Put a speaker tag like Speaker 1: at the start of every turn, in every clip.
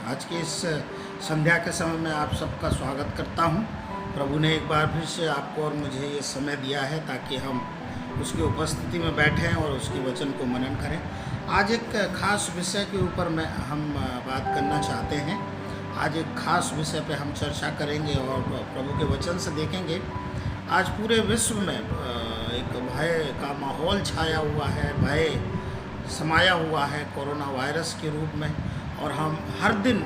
Speaker 1: आज के इस संध्या के समय में आप सबका स्वागत करता हूं। प्रभु ने एक बार फिर से आपको और मुझे ये समय दिया है ताकि हम उसकी उपस्थिति में बैठें और उसके वचन को मनन करें। आज एक खास विषय के ऊपर हम बात करना चाहते हैं। आज एक खास विषय पे हम चर्चा करेंगे और प्रभु के वचन से देखेंगे। आज पूरे विश्व में एक भय का माहौल छाया हुआ है, भय समाया हुआ है कोरोना वायरस के रूप में। और हम हर दिन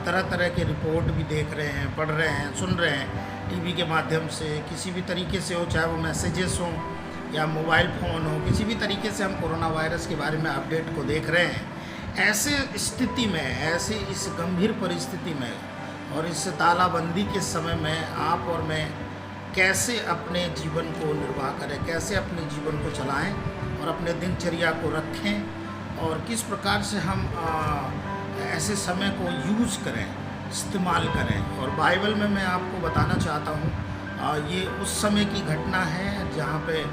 Speaker 1: तरह तरह के रिपोर्ट भी देख रहे हैं, पढ़ रहे हैं, सुन रहे हैं टीवी के माध्यम से, किसी भी तरीके से हो, चाहे वो मैसेजेस हों या मोबाइल फ़ोन हो, किसी भी तरीके से हम कोरोना वायरस के बारे में अपडेट को देख रहे हैं। ऐसे स्थिति में, ऐसे इस गंभीर परिस्थिति में और इस तालाबंदी के समय में आप और मैं कैसे अपने जीवन को निर्वाह करें, कैसे अपने जीवन को चलाएं और अपने दिनचर्या को रखें और किस प्रकार से हम ऐसे समय को यूज़ करें, इस्तेमाल करें। और बाइबल में मैं आपको बताना चाहता हूँ, ये उस समय की घटना है जहाँ पे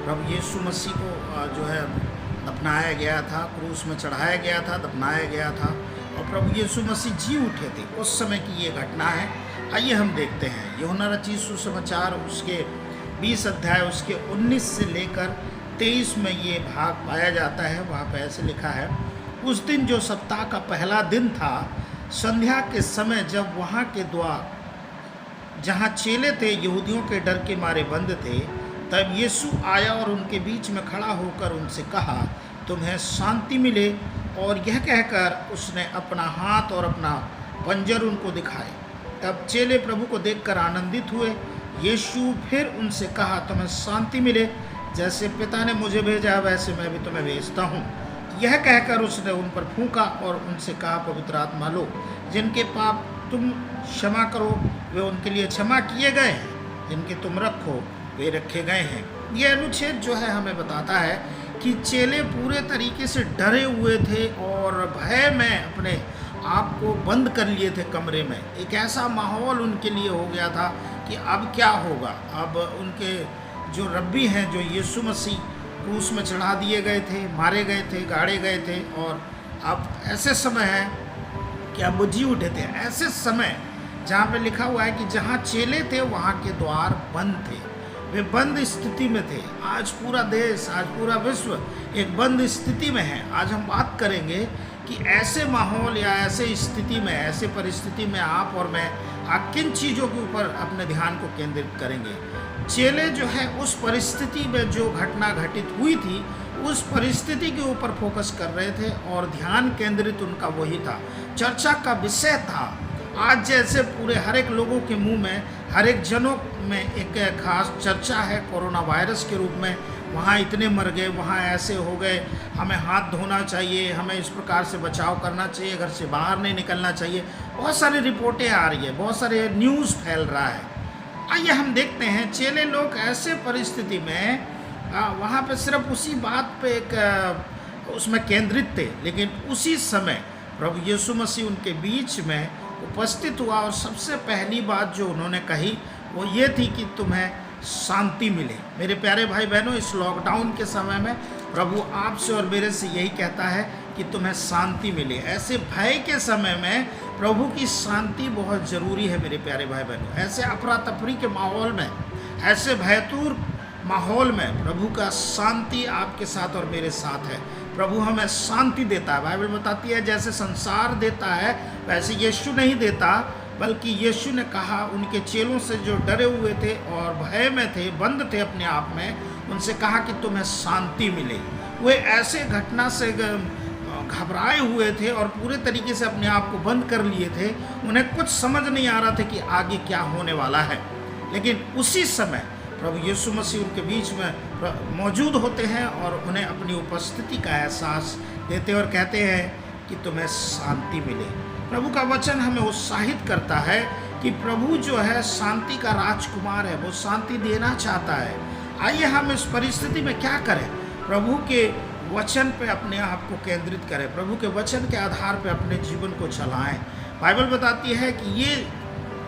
Speaker 1: प्रभु यीशु मसीह को जो है दफनाया गया था, क्रूस में चढ़ाया गया था, दफनाया गया था और प्रभु यीशु मसीह जी उठे थे। उस समय की ये घटना है। आइए हम देखते हैं यूहन्ना रचित सुसमाचार उसके 20 अध्याय उसके 19 से लेकर 23 में ये भाग पाया जाता है। वहाँ पे ऐसे लिखा है, उस दिन जो सप्ताह का पहला दिन था, संध्या के समय जब वहाँ के द्वार जहाँ चेले थे यहूदियों के डर के मारे बंद थे, तब यीशु आया और उनके बीच में खड़ा होकर उनसे कहा, तुम्हें शांति मिले। और यह कहकर उसने अपना हाथ और अपना पंजर उनको दिखाए। तब चेले प्रभु को देखकर आनंदित हुए। यीशु फिर उनसे कहा, तुम्हें शांति मिले। जैसे पिता ने मुझे भेजा वैसे मैं भी तुम्हें भेजता हूँ। यह कहकर उसने उन पर फूंका और उनसे कहा, पवित्र आत्मा लो। जिनके पाप तुम क्षमा करो वे उनके लिए क्षमा किए गए हैं, जिनके तुम रखो वे रखे गए हैं। यह अनुच्छेद जो है हमें बताता है कि चेले पूरे तरीके से डरे हुए थे और भय में अपने आप को बंद कर लिए थे कमरे में। एक ऐसा माहौल उनके लिए हो गया था कि अब क्या होगा। अब उनके जो रब्बी हैं, जो यीशु मसीह क्रूस में चढ़ा दिए गए थे, मारे गए थे, गाड़े गए थे और अब ऐसे समय है कि अब वो जी उठे थे। ऐसे समय जहाँ पे लिखा हुआ है कि जहाँ चेले थे वहाँ के द्वार बंद थे, वे बंद स्थिति में थे। आज पूरा देश, आज पूरा विश्व एक बंद स्थिति में है। आज हम बात करेंगे कि ऐसे माहौल या ऐसे स्थिति में, ऐसे परिस्थिति में आप और मैं किन चीज़ों के ऊपर अपने ध्यान को केंद्रित करेंगे। चेले जो है उस परिस्थिति में जो घटना घटित हुई थी उस परिस्थिति के ऊपर फोकस कर रहे थे और ध्यान केंद्रित उनका वही था, चर्चा का विषय था। आज जैसे पूरे हर एक लोगों के मुंह में, हर एक जनों में एक खास चर्चा है कोरोना वायरस के रूप में। वहाँ इतने मर गए, वहाँ ऐसे हो गए, हमें हाथ धोना चाहिए, हमें इस प्रकार से बचाव करना चाहिए, घर से बाहर नहीं निकलना चाहिए। बहुत सारी रिपोर्टें आ रही है, बहुत सारे न्यूज़ फैल रहा है। आइए हम देखते हैं चेले लोग ऐसे परिस्थिति में वहाँ पे सिर्फ उसी बात पे एक उसमें केंद्रित थे, लेकिन उसी समय प्रभु यीशु मसीह उनके बीच में उपस्थित हुआ और सबसे पहली बात जो उन्होंने कही वो ये थी कि तुम्हें शांति मिले। मेरे प्यारे भाई बहनों, इस लॉकडाउन के समय में प्रभु आपसे और मेरे से यही कहता है कि तुम्हें शांति मिले। ऐसे भय के समय में प्रभु की शांति बहुत ज़रूरी है मेरे प्यारे भाई बहनों। ऐसे अफरा तफरी के माहौल में, ऐसे भयतूर माहौल में प्रभु का शांति आपके साथ और मेरे साथ है। प्रभु हमें शांति देता है। बाइबल बताती है जैसे संसार देता है वैसे यीशु नहीं देता, बल्कि यीशु ने कहा उनके चेलों से जो डरे हुए थे और भय में थे, बंद थे अपने आप में, उनसे कहा कि तुम्हें शांति मिले। वे ऐसे घटना से घबराए हुए थे और पूरे तरीके से अपने आप को बंद कर लिए थे। उन्हें कुछ समझ नहीं आ रहा था कि आगे क्या होने वाला है। लेकिन उसी समय प्रभु यीशु मसीह उनके बीच में मौजूद होते हैं और उन्हें अपनी उपस्थिति का एहसास देते और कहते हैं कि तुम्हें शांति मिले। प्रभु का वचन हमें उत्साहित करता है कि प्रभु जो है शांति का राजकुमार है, वो शांति देना चाहता है। आइए हम इस परिस्थिति में क्या करें, प्रभु के वचन पे अपने आप को केंद्रित करें, प्रभु के वचन के आधार पे अपने जीवन को चलाएं। बाइबल बताती है कि ये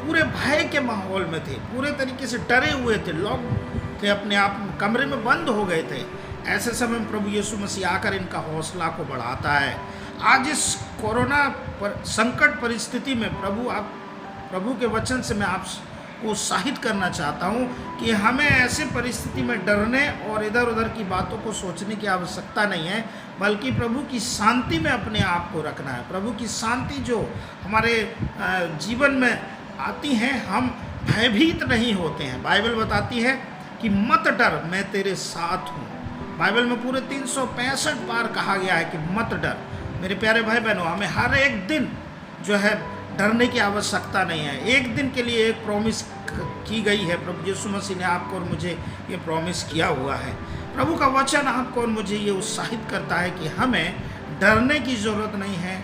Speaker 1: पूरे भय के माहौल में थे, पूरे तरीके से डरे हुए थे, लोग थे अपने आप कमरे में बंद हो गए थे। ऐसे समय में प्रभु यीशु मसीह आकर इनका हौसला को बढ़ाता है। आज इस कोरोना पर संकट परिस्थिति में प्रभु के वचन से मैं आपको उत्साहित करना चाहता हूँ कि हमें ऐसे परिस्थिति में डरने और इधर उधर की बातों को सोचने की आवश्यकता नहीं है, बल्कि प्रभु की शांति में अपने आप को रखना है। प्रभु की शांति जो हमारे जीवन में आती है, हम भयभीत नहीं होते हैं। बाइबल बताती है कि मत डर, मैं तेरे साथ हूँ। बाइबल में पूरे 365 बार कहा गया है कि मत डर। मेरे प्यारे भाई बहनों, हमें हर एक दिन जो है डरने की आवश्यकता नहीं है। एक दिन के लिए एक प्रॉमिस की गई है, प्रभु यीशु मसीह ने आपको और मुझे ये प्रॉमिस किया हुआ है। प्रभु का वचन आपको और मुझे ये उत्साहित करता है कि हमें डरने की ज़रूरत नहीं है,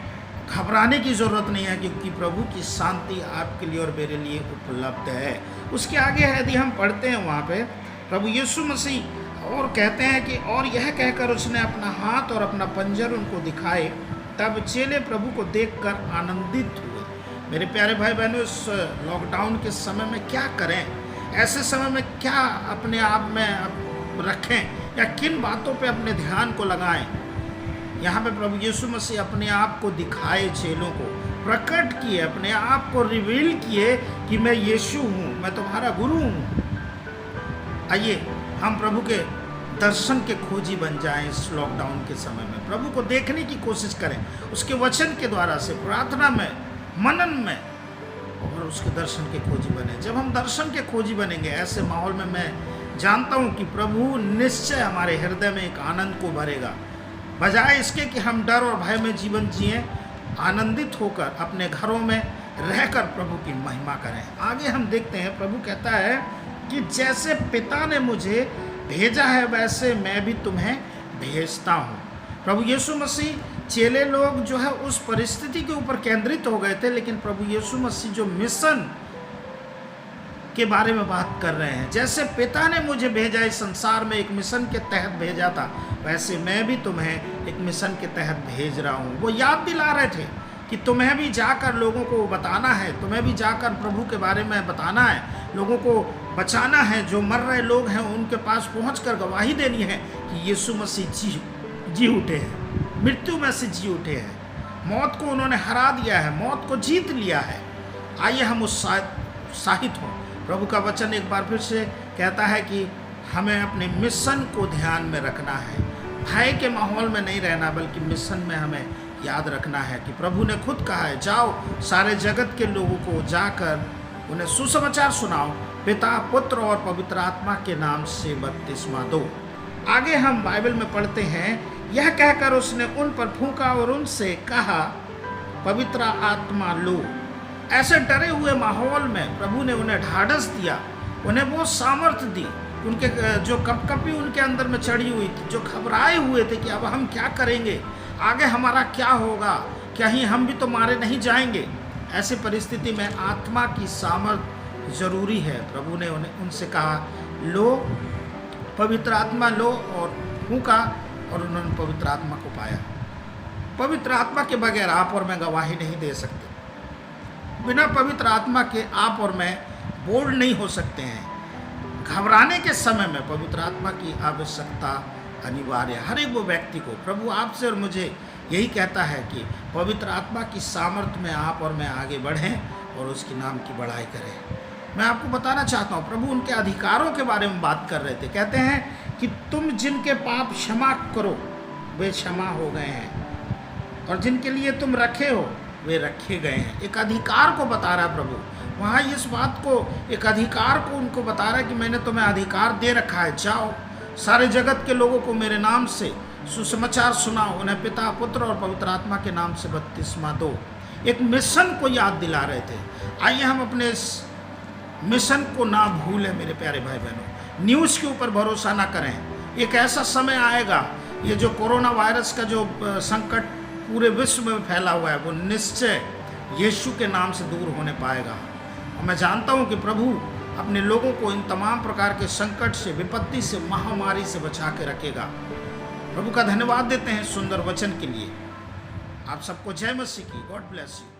Speaker 1: घबराने की ज़रूरत नहीं है, क्योंकि प्रभु की शांति आपके लिए और मेरे लिए उपलब्ध है। उसके आगे यदि हम पढ़ते हैं वहाँ पे प्रभु यीशु मसीह और कहते हैं कि और यह कहकर उसने अपना हाथ और अपना पंजर उनको दिखाए, तब चेले प्रभु को देखकर आनंदित हुए। मेरे प्यारे भाई बहनों, इस लॉकडाउन के समय में क्या करें, ऐसे समय में क्या अपने आप में रखें या किन बातों पे अपने ध्यान को लगाएं। यहाँ पे प्रभु यीशु मसीह अपने आप को दिखाए, चेलों को प्रकट किए, अपने आप को रिवील किए कि मैं यीशु हूँ, मैं तुम्हारा गुरु हूँ। आइए हम प्रभु के दर्शन के खोजी बन जाएं इस लॉकडाउन के समय में। प्रभु को देखने की कोशिश करें, उसके वचन के द्वारा से, प्रार्थना में, मनन में, और उसके दर्शन के खोजी बने। जब हम दर्शन के खोजी बनेंगे ऐसे माहौल में, मैं जानता हूँ कि प्रभु निश्चय हमारे हृदय में एक आनंद को भरेगा। बजाय इसके कि हम डर और भय में जीवन जिएं, आनंदित होकर अपने घरों में रहकर प्रभु की महिमा करें। आगे हम देखते हैं, प्रभु कहता है कि जैसे पिता ने मुझे भेजा है वैसे मैं भी तुम्हें भेजता हूँ। प्रभु यीशु मसीह, चेले लोग जो है उस परिस्थिति के ऊपर केंद्रित हो गए थे, लेकिन प्रभु यीशु मसीह जो मिशन के बारे में बात कर रहे हैं, जैसे पिता ने मुझे भेजा इस संसार में एक मिशन के तहत भेजा था, वैसे मैं भी तुम्हें एक मिशन के तहत भेज रहा हूँ। वो याद दिला रहे थे कि तुम्हें भी जाकर लोगों को बताना है, तुम्हें भी जाकर प्रभु के बारे में बताना है, लोगों को बचाना है। जो मर रहे लोग हैं उनके पास पहुंचकर गवाही देनी है कि यीशु मसीह जी उठे हैं, मृत्यु में से जी उठे हैं, मौत को उन्होंने हरा दिया है, मौत को जीत लिया है। आइए हम उत्साहित हों। प्रभु का वचन एक बार फिर से कहता है कि हमें अपने मिशन को ध्यान में रखना है, भय के माहौल में नहीं रहना, बल्कि मिशन में हमें याद रखना है कि प्रभु ने खुद कहा है, जाओ सारे जगत के लोगों को जाकर उन्हें सुसमाचार सुनाओ, पिता, पुत्र और पवित्र आत्मा के नाम से बपतिस्मा दो। आगे हम बाइबल में पढ़ते हैं, यह कहकर उसने उन पर फूंका और उनसे कहा, पवित्र आत्मा लो। ऐसे डरे हुए माहौल में प्रभु ने उन्हें ढाढ़स दिया, उन्हें वो सामर्थ्य दी। उनके जो कपकपी उनके अंदर में चढ़ी हुई थी, जो घबराए हुए थे कि अब हम क्या करेंगे, आगे हमारा क्या होगा, कहीं हम भी तो मारे नहीं जाएंगे। ऐसे परिस्थिति में आत्मा की सामर्थ्य जरूरी है। प्रभु ने उनसे कहा, लो पवित्र आत्मा लो, और फूंका और उन्होंने पवित्र आत्मा को पाया। पवित्र आत्मा के बगैर आप और मैं गवाही नहीं दे सकते। बिना पवित्र आत्मा के आप और मैं बोल्ड नहीं हो सकते हैं। घबराने के समय में पवित्र आत्मा की आवश्यकता अनिवार्य है हर एक वो व्यक्ति को। प्रभु आपसे और मुझे यही कहता है कि पवित्र आत्मा की सामर्थ्य में आप और मैं आगे बढ़ें और उसके नाम की बड़ाई करें। मैं आपको बताना चाहता हूँ, प्रभु उनके अधिकारों के बारे में बात कर रहे थे। कहते हैं कि तुम जिनके पाप क्षमा करो वे क्षमा हो गए हैं, और जिनके लिए तुम रखे हो वे रखे गए हैं। एक अधिकार को बता रहा है प्रभु वहाँ, इस बात को, एक अधिकार को उनको बता रहा है कि मैंने तुम्हें अधिकार दे रखा है, जाओ सारे जगत के लोगों को मेरे नाम से सुसमाचार सुनाओ, उन्हें पिता, पुत्र और पवित्र आत्मा के नाम से बपतिस्मा दो। एक मिशन को याद दिला रहे थे। आइए हम अपने इस मिशन को ना भूलें मेरे प्यारे भाई बहनों। न्यूज़ के ऊपर भरोसा ना करें। एक ऐसा समय आएगा, ये जो कोरोना वायरस का जो संकट पूरे विश्व में फैला हुआ है, वो निश्चय यीशु के नाम से दूर होने पाएगा। और मैं जानता हूँ कि प्रभु अपने लोगों को इन तमाम प्रकार के संकट से, विपत्ति से, महामारी से बचा के रखेगा। प्रभु का धन्यवाद देते हैं सुंदर वचन के लिए। आप सबको जय मसीह की। God bless you.